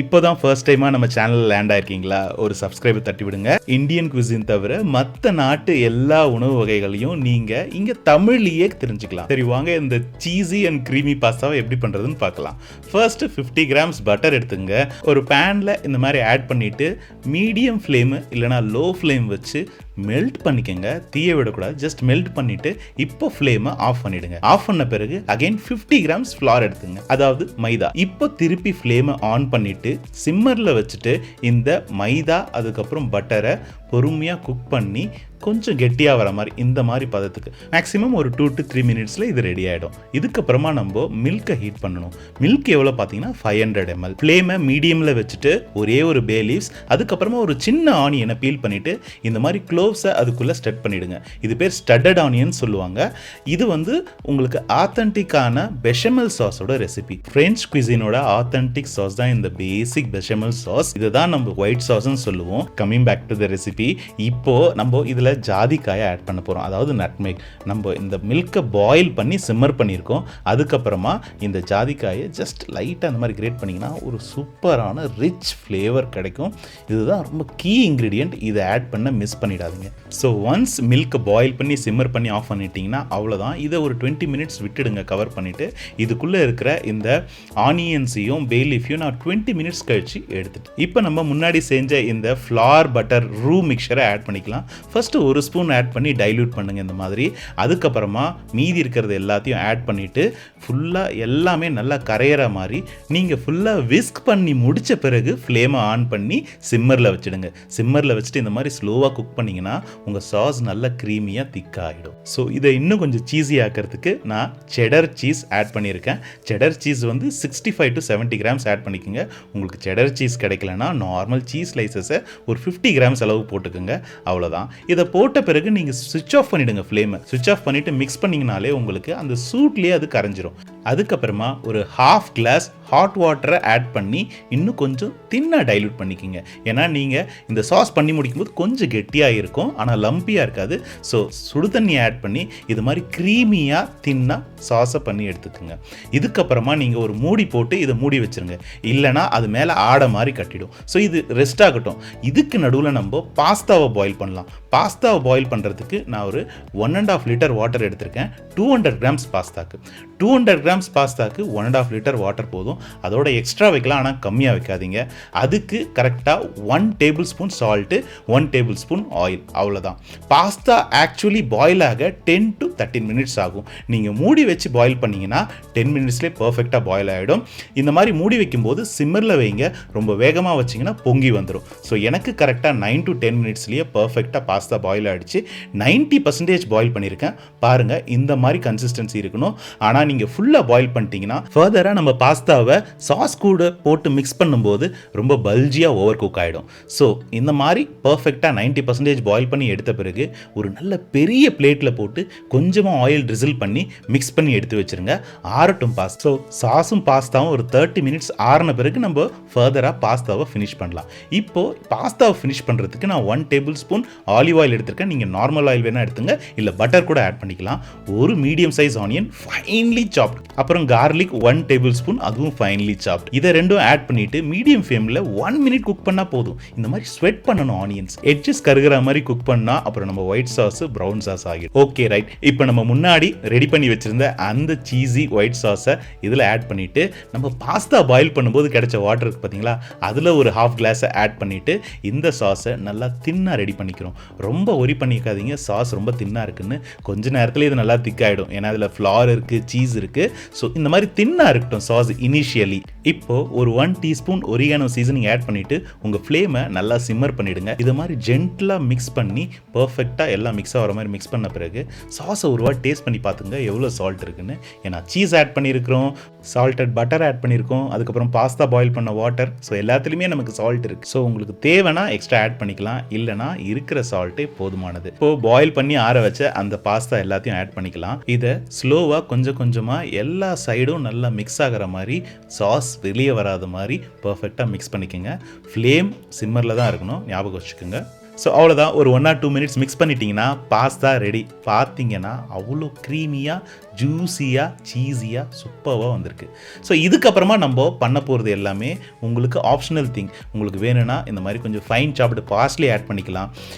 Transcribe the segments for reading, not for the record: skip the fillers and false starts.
இப்போதான் ஃபர்ஸ்ட் டைமா நம்ம சேனல்ல லேண்ட் ஆயிருக்கீங்களா, ஒரு சப்ஸ்கிரைபர் தட்டி விடுங்க. இந்தியன் குவிசின் தவிர மற்ற நாட்டு எல்லா உணவு வகைகளையும் நீங்க இங்க தமிழ்லயே தெரிஞ்சுக்கலாம். சரி வாங்க இந்த சீஸி அண்ட் கிரீமி பாஸ்தாவை எப்படி பண்றதுன்னு பார்க்கலாம். ஃபர்ஸ்ட் 50 கிராம்ஸ் பட்டர் எடுத்துங்க. ஒரு பேன்ல இந்த மாதிரி ஆட் பண்ணிட்டு மீடியம் ஃப்ளேம் இல்லைனா லோ ஃப்ளேம் வச்சு மெல்ட் பண்ணிக்கங்க. தீய விடக்கூடாது, ஜஸ்ட் மெல்ட் பண்ணிட்டு இப்போ ஃப்ளேமை ஆஃப் பண்ணிடுங்க. ஆஃப் பண்ண பிறகு அகைன் 50 கிராம்ஸ் ஃப்ளார் எடுத்துங்க, அதாவது மைதா. இப்போ திருப்பி ஃப்ளேமை ஆன் பண்ணிட்டு சிம்மர்ல வச்சுட்டு இந்த மைதா அதுக்கப்புறம் பட்டரை பொறுமையாக குக் பண்ணி கொஞ்சம் கெட்டியாக வர மாதிரி இந்த மாதிரி பதத்துக்கு மேக்ஸிமம் ஒரு 2 to 3 மினிட்ஸில் இது ரெடி ஆகிடும். இதுக்கப்புறமா நம்ம மில்கை ஹீட் பண்ணணும். மில்க் எவ்வளோ பார்த்தீங்கன்னா 500 ml. ஃப்ளேமை மீடியமில் வச்சுட்டு ஒரே ஒரு பே லீவ்ஸ் அதுக்கப்புறமா ஒரு சின்ன ஆனியனை பீல் பண்ணிவிட்டு இந்த மாதிரி க்ளோவ்ஸை அதுக்குள்ளே ஸ்டட் பண்ணிவிடுங்க. இது பேர் ஸ்டட்டட் ஆனியன் சொல்லுவாங்க. இது உங்களுக்கு ஆத்தன்டிக்கான பெஷமல் சாஸோட ரெசிபி. ஃப்ரெஞ்ச் குவிசினோட ஆத்தன்டிக் சாஸ் தான் இந்த பேசிக் பெஷமல் சாஸ். இதுதான் நம்ம ஒயிட் சாஸ்ன்னு சொல்லுவோம். Coming back to the recipe. இப்போ நம்ம இதில் ஜாதிக்காயை ஆட் பண்ண போகிறோம், அதாவது நட்மெக். நம்ம இந்த மில்கை பாயில் பண்ணி சிம்மர் பண்ணியிருக்கோம். அதுக்கப்புறமா இந்த ஜாதிக்காயை ஜஸ்ட் லைட்டாக அந்த மாதிரி கிரேட் பண்ணிங்கன்னா ஒரு சூப்பரான ரிச் ஃப்ளேவர் கிடைக்கும். இதுதான் ரொம்ப கீ இன்க்ரீடியன்ட். இதை ஆட் பண்ண மிஸ் பண்ணிடாதீங்க. ஸோ ஒன்ஸ் மில்கை பாயில் பண்ணி சிம்மர் பண்ணி ஆஃப் பண்ணிட்டீங்கன்னா அவ்வளோதான். இதை ஒரு 20 மினிட்ஸ் விட்டுடுங்க கவர் பண்ணிவிட்டு. இதுக்குள்ளே இருக்கிற இந்த ஆனியன்ஸையும் பே லீஃபையும் நான் 20 மினிட்ஸ் கழிச்சு எடுத்துட்டு இப்போ நம்ம முன்னாடி செஞ்ச இந்த ஃப்ளார் பட்டர் ரூ மிக்சரை ஆட் பண்ணிக்கலாம். ஃபர்ஸ்ட் ஒரு ஸ்பூன் ஆட் பண்ணி டைல்யூட் பண்ணுங்க இந்த மாதிரி. அதுக்கப்புறமா மீதி இருக்கிறது எல்லாத்தையும் ஆட் பண்ணிட்டு ஃபுல்லாக எல்லாமே நல்லா கரையிற மாதிரி நீங்கள் ஃபுல்லாக விஸ்க் பண்ணி முடித்த பிறகு ஃப்ளேமை ஆன் பண்ணி சிம்மரில் வச்சுடுங்க. சிம்மரில் வச்சுட்டு இந்த மாதிரி ஸ்லோவாக குக் பண்ணிங்கன்னா உங்கள் சாஸ் நல்லா க்ரீமியாக திக்காகிடும். ஸோ இதை இன்னும் கொஞ்சம் சீஸி ஆக்கிறதுக்கு நான் செடர் சீஸ் ஆட் பண்ணியிருக்கேன். Cheddar cheese 65 to 70 grams add பண்ணிக்கோங்க. உங்களுக்கு செடர் சீஸ் கிடைக்கலன்னா நார்மல் சீஸ் ஸ்லைசஸை ஒரு 50 கிராம்ஸ் அளவு போட்டுக்கோங்க. அவ்வளோதான். இதை போட்ட பிறகு நீங்கள் சுவிட்ச் ஆஃப் பண்ணிவிடுங்க. ஃப்ளேமை சுவிட்ச் ஆஃப் பண்ணிவிட்டு மிக்ஸ் பண்ணிங்கனாலே உங்களுக்கு அந்த சூட்லேயே அது கரைஞ்சிரும். அதுக்கப்புறமா ஒரு ½ கிளாஸ் ஹாட் வாட்டரை ஆட் பண்ணி இன்னும் கொஞ்சம் தின்னாக டைல்யூட் பண்ணிக்கிங்க. ஏன்னா நீங்கள் இந்த சாஸ் பண்ணி முடிக்கும்போது கொஞ்சம் கெட்டியாக இருக்கும், ஆனால் லம்பியாக இருக்காது. ஸோ சுடு தண்ணி ஆட் பண்ணி இது மாதிரி க்ரீமியாக தின்னாக சாஸை பண்ணி எடுத்துக்கோங்க. இதுக்கப்புறமா நீங்கள் ஒரு மூடி போட்டு இதை மூடி வச்சுருங்க, இல்லைனா அது மேலே ஆடை மாதிரி கட்டிடும். ஸோ இது ரெஸ்ட் ஆகட்டும். இதுக்கு நடுவில் நம்ம பாஸ்தாவை பாயில் பண்ணலாம். பாஸ்தாவை பாயில் பண்ணுறதுக்கு நான் ஒரு 1.5 லிட்டர் வாட்டர் எடுத்திருக்கேன். 200 கிராம்ஸ் பாஸ்தாக்கு 200 கிராம்ஸ் பாஸ்தாக்கு 1.5 லிட்டர் வாட்டர் போதும். அதோட எக்ஸ்ட்ரா வைக்கலாம், ஆனால் கம்மியாக வைக்காதீங்க. அதுக்கு கரெக்டாக 1 table spoon salt, 1 table spoon oil, அவ்வளோதான். பாஸ்தா ஆக்சுவலி பாயில் ஆக 10 to 13 மினிட்ஸ் ஆகும். நீங்கள் மூடி வச்சு பாயில் பண்ணிங்கன்னா 10 மினிட்ஸ்லேயே பர்ஃபெக்டாக பாயில் ஆகிடும். இந்த மாதிரி மூடி வைக்கும்போது சிம்மரில் வைங்க. ரொம்ப வேகமாக வச்சிங்கன்னா பொங்கி வந்துடும். ஸோ எனக்கு கரெக்டாக 9 to 10 மினிட்ஸ்லேயே பர்ஃபெக்டாக பாஸ்தா பாயில் ஆகிடுச்சு. 90% பாயில் பண்ணியிருக்கேன். பாருங்கள், இந்த மாதிரி கன்சிஸ்டன்சி இருக்கணும். ஆனால் நீங்கள் ஃபுல்லாக பாயில் பண்ணிட்டீங்கன்னா ஃபர்தராக நம்ம பாஸ்தாவை சாஸ் கூட போட்டு மிக்ஸ் பண்ணும்போது ரொம்ப பல்ஜியாக ஓவர் குக் ஆகிடும். ஸோ இந்த மாதிரி பர்ஃபெக்டாக 90% பாயில் பண்ணி எடுத்த பிறகு ஒரு நல்ல பெரிய பிளேட்டில் போட்டு கொஞ்சமாக ஆயில் ட்ரிசில் பண்ணி மிக்ஸ் பண்ணி எடுத்து வச்சுருங்க. ஆறட்டும் பாஸ்தா. ஸோ சாஸும் பாஸ்தாவும் ஒரு 30 மினிட்ஸ் ஆறின பிறகு நம்ம ஃபர்தராக பாஸ்தாவை ஃபினிஷ் பண்ணலாம். இப்போது பாஸ்தாவை ஃபினிஷ் பண்ணுறதுக்கு நான் 1 டேபிள் ஸ்பூன் ஆலிவ் ஆயில் எடுத்திருக்கேன். நீங்கள் நார்மல் ஆயில் வேணால் எடுத்துங்க, இல்லை பட்டர் கூட ஆட் பண்ணிக்கலாம். ஒரு medium size onion finally soft, அப்புறம் கார்லிக் 1 டேபிள் ஸ்பூன், அதுவும் ஃபைன்லி சாப்ட். இதை ரெண்டும் ஆட் பண்ணிட்டு மீடியம் ஃப்ளேமில் 1 மினிட் குக் பண்ணால் போதும். இந்த மாதிரி ஸ்வெட் பண்ணணும். ஆனியன்ஸ் எட்ஜஸ் கருகிற மாதிரி குக் பண்ணால் அப்புறம் நம்ம ஒயிட் சாஸ் ப்ரௌன் சாஸ் ஆகிடும். Okay right. இப்போ நம்ம முன்னாடி ரெடி பண்ணி வச்சிருந்த அந்த சீஸி ஒயிட் சாஸை இதில் ஆட் பண்ணிட்டு நம்ம பாஸ்தா பாயில் பண்ணும்போது கிடைச்ச வாட்டர் இருக்கு பார்த்தீங்களா, அதில் ஒரு ½ கிளாஸை ஆட் பண்ணிட்டு இந்த சாஸை நல்லா தின்னாக ரெடி பண்ணிக்கிறோம். ரொம்ப ஒரி பண்ணிக்காதீங்க, சாஸ் ரொம்ப தின்னாக இருக்குன்னு. கொஞ்ச நேரத்தில் இது நல்லா திக்காயிடும். ஏன்னா அதில் ஃப்ளார் இருக்குது, சீஸ் இருக்குது. ஸோ இந்த மாதிரி தின்னாக இருக்கட்டும் சாஸ் இனிஷியலி. இப்போ ஒரு 1 டீஸ்பூன் ஒரிகானோ சீசனிங் ஆட் பண்ணிட்டு உங்கள் ஃப்ளேமை நல்லா சிம்மர் பண்ணிடுங்க. இது மாதிரி ஜென்டலாக மிக்ஸ் பண்ணி பர்ஃபெக்டாக எல்லாம் மிக்ஸ் ஆகிற மாதிரி மிக்ஸ் பண்ண பிறகு சாஸை ஒரு வாட்டி டேஸ்ட் பண்ணி பார்த்துங்க எவ்வளோ சால்ட் இருக்குன்னு. ஏன்னா சீஸ் ஆட் பண்ணியிருக்கிறோம், சால்டட் பட்டர் ஆட் பண்ணியிருக்கோம், அதுக்கப்புறம் பாஸ்தா பாயில் பண்ண வாட்டர். ஸோ எல்லாத்துலேயுமே நமக்கு சால்ட் இருக்குது. ஸோ உங்களுக்கு தேவைன்னா எக்ஸ்ட்ரா ஆட் பண்ணிக்கலாம், இல்லைனா இருக்கிற சால்ட்டே போதுமானது. இப்போ பாயில் பண்ணி ஆற வச்ச அந்த பாஸ்தா எல்லாத்தையும் ஆட் பண்ணிக்கலாம். இதை ஸ்லோவாக கொஞ்சம் கொஞ்சமாக எல்லா சைடும் நல்லா மிக்ஸ் ஆகிற மாதிரி, சாஸ் வெளியே வராத மாதிரி பர்ஃபெக்டாக மிக்ஸ் பண்ணிக்கோங்க. ஃப்ளேம் சிம்மரில் தான் இருக்கணும், ஞாபகம் வச்சுக்கோங்க. ஸோ அவ்வளோதான். ஒரு 1 or 2 மினிட்ஸ் மிக்ஸ் பண்ணிட்டீங்கன்னா பாஸ்தா ரெடி. பார்த்தீங்கன்னா அவ்வளோ க்ரீமியாக ஜூஸியாக சீஸியாக சூப்பராக வந்திருக்கு. ஸோ இதுக்கப்புறமா நம்ம பண்ண போகிறது எல்லாமே உங்களுக்கு ஆப்ஷனல் திங். உங்களுக்கு வேணும்னா இந்த மாதிரி கொஞ்சம் ஃபைன் சாப்டு பார்ஸ்லி ஆட் பண்ணிக்கலாம்.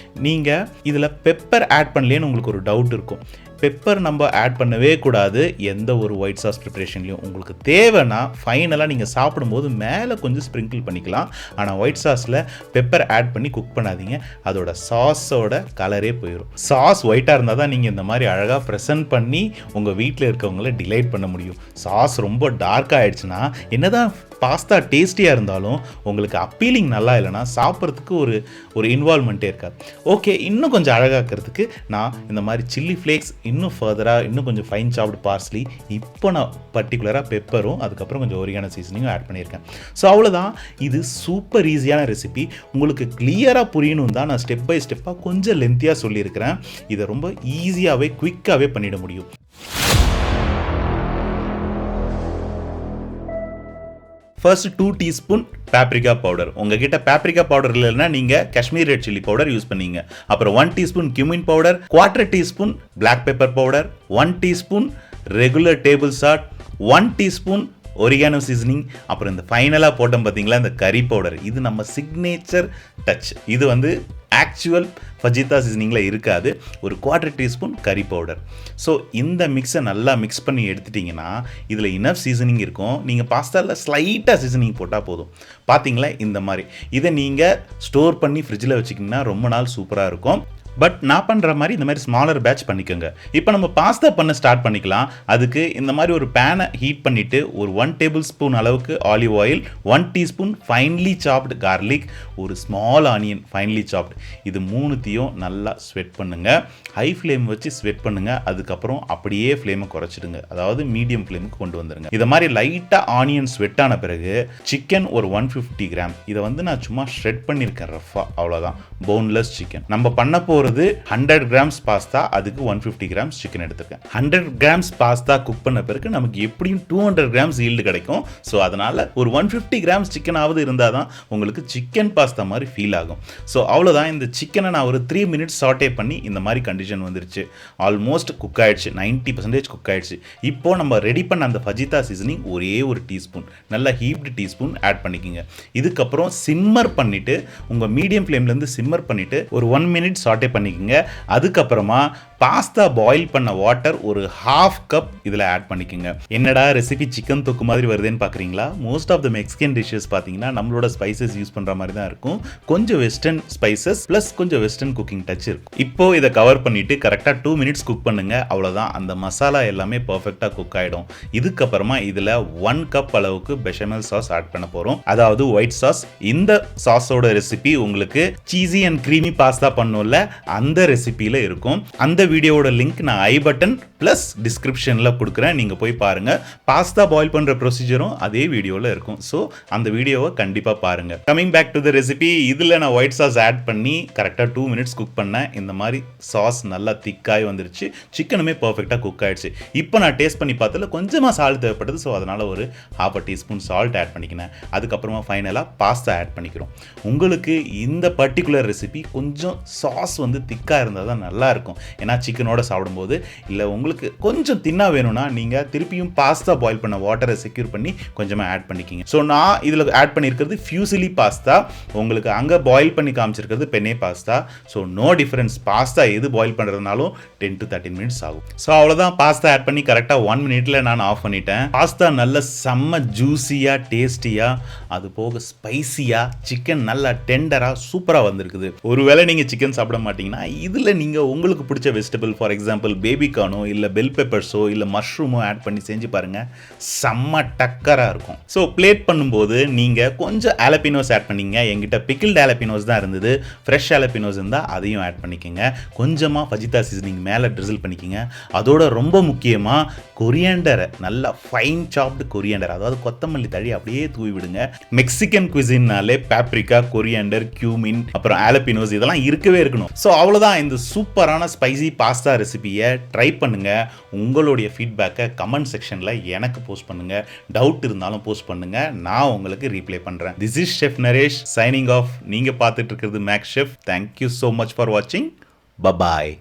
நீங்கள் இதில் பெப்பர் ஆட் பண்ணலேன்னு உங்களுக்கு ஒரு டவுட் இருக்கும். பெப்பர் நம்ம ஆட் பண்ணவே கூடாது எந்த ஒரு ஒயிட் சாஸ் ப்ரிப்பரேஷன்லையும். உங்களுக்கு தேவைன்னா ஃபைனலாக நீங்கள் சாப்பிடும்போது மேலே கொஞ்சம் ஸ்ப்ரிங்கிள் பண்ணிக்கலாம். ஆனால் ஒயிட் சாஸில் பெப்பர் ஆட் பண்ணி குக் பண்ணாதீங்க, அதோட சாஸோட கலரே போயிடும். சாஸ் ஒயிட்டாக இருந்தால் தான் நீங்கள் இந்த மாதிரி அழகாக ப்ரெசென்ட் பண்ணி உங்கள் வீட்டில் இருக்கவங்கள டிலைட் பண்ண முடியும். சாஸ் ரொம்ப டார்க்காக ஆகிடுச்சுன்னா என்னதான் பாஸ்தா டேஸ்டியாக இருந்தாலும் உங்களுக்கு அப்பீலிங் நல்லா இல்லைனா சாப்பிட்றதுக்கு ஒரு இன்வால்மெண்ட்டே இருக்காது. ஓகே, இன்னும் கொஞ்சம் அழகாக்கிறதுக்கு நான் இந்த மாதிரி சில்லி ஃப்ளேக்ஸ், இன்னும் ஃபர்தராக இன்னும் கொஞ்சம் ஃபைன் சாப்டு பார்ஸ்லி, இப்போ நான் பர்டிகுலராக பெப்பரும் அதுக்கப்புறம் கொஞ்சம் ஒரிகானோ சீசனிங்கும் ஆட் பண்ணியிருக்கேன். ஸோ அவ்வளோதான். இது சூப்பர் ஈஸியான ரெசிபி. உங்களுக்கு கிளியராக புரியணும் தான் நான் ஸ்டெப் பை ஸ்டெப்பாக கொஞ்சம் லென்த்தியாக சொல்லியிருக்கிறேன். இதை ரொம்ப ஈஸியாகவே குயிக்காகவே பண்ணிட முடியும். First 2 teaspoon paprika powder. உங்ககிட்ட பாப்ரிகா பவுடர் இல்லைன்னா நீங்கள் Kashmir red chilli powder use பண்ணீங்க. அப்புறம் 1 teaspoon cumin powder, 1/4 teaspoon black pepper powder, 1 teaspoon regular table salt, 1 teaspoon oregano seasoning, அப்புறம் இந்த ஃபைனலாக போட்டோம் பார்த்தீங்களா இந்த கறி பவுடர். இது நம்ம சிக்னேச்சர் டச். இது வந்து ஆக்சுவல் ஃபஜிதா சீசனிங்கில் இருக்காது. ஒரு 1/4 டீஸ்பூன் கறி பவுடர். ஸோ இந்த மிக்ஸை நல்லா மிக்ஸ் பண்ணி எடுத்துட்டிங்கன்னா இதில் இனஃப் சீசனிங் இருக்கும். நீங்கள் பாஸ்தாவில் ஸ்லைட்டாக சீசனிங் போட்டால் போதும். பார்த்தீங்களா இந்த மாதிரி. இதை நீங்கள் ஸ்டோர் பண்ணி ஃப்ரிட்ஜில் வச்சிக்கிங்கன்னா ரொம்ப நாள் சூப்பராக இருக்கும். பட் நான் பண்ணுற மாதிரி இந்த மாதிரி ஸ்மாலர் பேட்ச் பண்ணிக்கோங்க. இப்போ நம்ம பாஸ்தா பண்ண ஸ்டார்ட் பண்ணிக்கலாம். அதுக்கு இந்த மாதிரி ஒரு பேனை ஹீட் பண்ணிவிட்டு ஒரு 1 டேபிள் ஸ்பூன் அளவுக்கு ஆலிவ் ஆயில், 1 டீஸ்பூன் ஃபைன்லி சாப்டு கார்லிக், ஒரு ஸ்மால் ஆனியன் ஃபைன்லி சாப்டு, இது மூணுத்தையும் நல்லா ஸ்வெட் பண்ணுங்கள். ஹை ஃப்ளேம் வச்சு ஸ்வெட் பண்ணுங்கள். அதுக்கப்புறம் அப்படியே ஃப்ளேமை குறைச்சிடுங்க, அதாவது மீடியம் ஃப்ளேமுக்கு கொண்டு வந்துடுங்க. இதை மாதிரி லைட்டாக ஆனியன் ஸ்வெட் ஆன பிறகு சிக்கன் ஒரு 150 கிராம், இதை வந்து நான் சும்மா ஷ்ரெட் பண்ணியிருக்கேன் ரஃபாக, அவ்வளோதான். Boneless chicken. நம்ம பண்ண போகிறது 100 கிராம்ஸ் பாஸ்தா, அதுக்கு 150 கிராம்ஸ் சிக்கன் எடுத்துருக்கேன். 100 கிராம்ஸ் பாஸ்தா குக் பண்ண பிறகு நமக்கு எப்படியும் 200 கிராம்ஸ் ஈல்டு கிடைக்கும். ஸோ அதனால் ஒரு 150 கிராம்ஸ் சிக்கனாவது இருந்தால் தான் உங்களுக்கு சிக்கன் பாஸ்தா மாதிரி ஃபீல் ஆகும். ஸோ அவ்வளோதான். இந்த சிக்கனை நான் ஒரு 3 மினிட்ஸ் சாட்டே பண்ணி இந்த மாதிரி கண்டிஷன் வந்துருச்சு. ஆல்மோஸ்ட் குக் ஆயிடுச்சு, 90% குக் ஆயிடுச்சு. இப்போ நம்ம ரெடி பண்ண அந்த ஃபஜிதா சீசனிங் ஒரே ஒரு டீஸ்பூன், நல்லா ஹீப்டு டீஸ்பூன் ஆட் பண்ணிக்கோங்க. இதுக்கப்புறம் சிம்மர் பண்ணிவிட்டு, உங்கள் மீடியம் ஃப்ளேம்லேருந்து சிம்மர் பண்ணிவிட்டு ஒரு 1 மினிட் சாட்டே பண்ணிக்கோங்க. அதுக்கப்புறமா பாஸ்தா பாயில் பண்ண வாட்டர் ஒரு 1/2 கப் இதில் ஆட் பண்ணிக்கோங்க. என்னடா ரெசிபி சிக்கன் தொக்கு மாதிரி வருதுன்னு பார்க்குறீங்களா? Most of the Mexican dishes பார்த்தீங்கன்னா நம்மளோட ஸ்பைசஸ் யூஸ் பண்ணுற மாதிரி தான் இருக்கும். கொஞ்சம் வெஸ்டர்ன் ஸ்பைசஸ் ப்ளஸ் கொஞ்சம் வெஸ்டர்ன் குக்கிங் டச் இருக்கும். இப்போ இதை கவர் பண்ணிவிட்டு கரெக்டாக 2 மினிட்ஸ் குக் பண்ணுங்க. அவ்வளோதான். அந்த மசாலா எல்லாமே பர்ஃபெக்டாக குக் ஆகிடும். இதுக்கப்புறமா இதில் 1 கப் அளவுக்கு பெஷமல் சாஸ் ஆட் பண்ண போகிறோம், அதாவது ஒயிட் சாஸ். இந்த சாஸோட ரெசிபி உங்களுக்கு சீஸி அண்ட் க்ரீமி பாஸ்தா பண்ணும்ல, அந்த ரெசிபியில் இருக்கும். அந்த வீடியோவோட லிங்க் நான் ஐ பட்டன் ப்ளஸ் டிஸ்கிரிப்ஷனில் கொடுக்குறேன், நீங்கள் போய் பாருங்கள். பாஸ்தா பாயில் பண்ணுற ப்ரொசீஜரும் அதே வீடியோவில் இருக்கும். ஸோ அந்த வீடியோவை கண்டிப்பாக பாருங்கள். Coming back to the recipe, இதில் நான் ஒயிட் சாஸ் ஆட் பண்ணி கரெக்டாக 2 மினிட்ஸ் குக் பண்ணேன். இந்த மாதிரி சாஸ் நல்லா திக்காகி வந்துருச்சு. சிக்கனுமே பர்ஃபெக்டாக குக் ஆகிடுச்சு. இப்போ நான் டேஸ்ட் பண்ணி பார்த்ததில் கொஞ்சமாக சால்ட் தேவைப்படுது. ஸோ அதனால் ஒரு 1/2 டீஸ்பூன் சால்ட் ஆட் பண்ணிக்கினேன். அதுக்கப்புறமா ஃபைனலாக பாஸ்தா ஆட் பண்ணிக்கிறோம். உங்களுக்கு இந்த பர்டிகுலர் ரெசிபி கொஞ்சம் சாஸ் வந்து திக்காக இருந்தால் தான் நல்லாயிருக்கும். ஏன்னா சிக்கனோட சாப்பிடும்போது. இல்லை உங்களுக்கு கொஞ்சம் தின்னா வேணும்னா நீங்கள் திருப்பியும் பாஸ்தா பாயில் பண்ண வாட்டரை செக்யூர் பண்ணி கொஞ்சமாக ஆட் பண்ணிக்கிங்க. ஸோ நான் இதில் ஆட் பண்ணியிருக்கிறது ஃபியூசிலி பாஸ்தா. உங்களுக்கு அங்கே பாயில் பண்ணி காமிச்சிருக்கிறது penne pasta. So no difference. Pasta எது பாயில் பண்ணுறதுனாலும் 10 to 13 மினிட்ஸ் ஆகும். ஸோ அவ்வளோதான். பாஸ்தா ஆட் பண்ணி கரெக்டாக 1 மினிட்ல நான் ஆஃப் பண்ணிட்டேன். பாஸ்தா நல்ல செம்ம ஜூஸியாக டேஸ்டியாக, அது போக ஸ்பைசியாக, சிக்கன் நல்லா டெண்டராக சூப்பராக வந்திருக்குது. ஒருவேளை நீங்கள் சிக்கன் சாப்பிட மாட்டீங்கன்னா இதில் நீங்கள் உங்களுக்கு பிடிச்ச வெஜிடபிள், ஃபார் எக்ஸாம்பிள் பேபிகார்னோ இல்லை பெல் பெப்பர்ஸோ இல்லை மஷ்ரூமோ ஆட் பண்ணி செஞ்சு பாருங்கள், செம்ம டக்கராக இருக்கும். ஸோ பிளேட் பண்ணும்போது நீங்கள் கொஞ்சம் ஆலப்பினோஸ் ஆட் பண்ணிங்க. என்கிட்ட பிக்கிள்டு ஆலப்பினோஸ் தான் இருந்தது. ஃப்ரெஷ் ஆலப்பினோஸ் இருந்தால் அதையும் ஆட் பண்ணிக்கோங்க. கொஞ்சமாக ஃபஜிதா சீசனிங் மேலே ட்ரிசில் பண்ணிக்கோங்க. அதோட ரொம்ப முக்கியமாக கொரியாண்டரை, நல்லா ஃபைன் சாப்டு கொரியாண்டர், அதாவது கொத்தமல்லி தழி அப்படியே தூவி விடுங்க. மெக்சிகன் குவிசின்னாலே பாப்ரிகா, கொரியாண்டர், கியூமின், அப்புறம் ஆலப்பினோஸ் இதெல்லாம் இருக்கவே இருக்கணும். ஸோ அவ்வளோதான். இந்த சூப்பரான ஸ்பைசி பாஸ்தா ரெசிபியை ட்ரை பண்ணுங்கள். உங்களுடைய ஃபீட்பேக்கை கமெண்ட் செக்ஷனில் எனக்கு போஸ்ட் பண்ணுங்கள். டவுட் இருந்தாலும் போஸ்ட் பண்ணுங்கள், நான் உங்களுக்கு ரீப்ளை பண்ணுறேன். This is chef Naresh signing off. நீங்கள் பார்த்துட்டு இருக்கிறது Max chef. Thank you so much for வாட்சிங். பபாய்.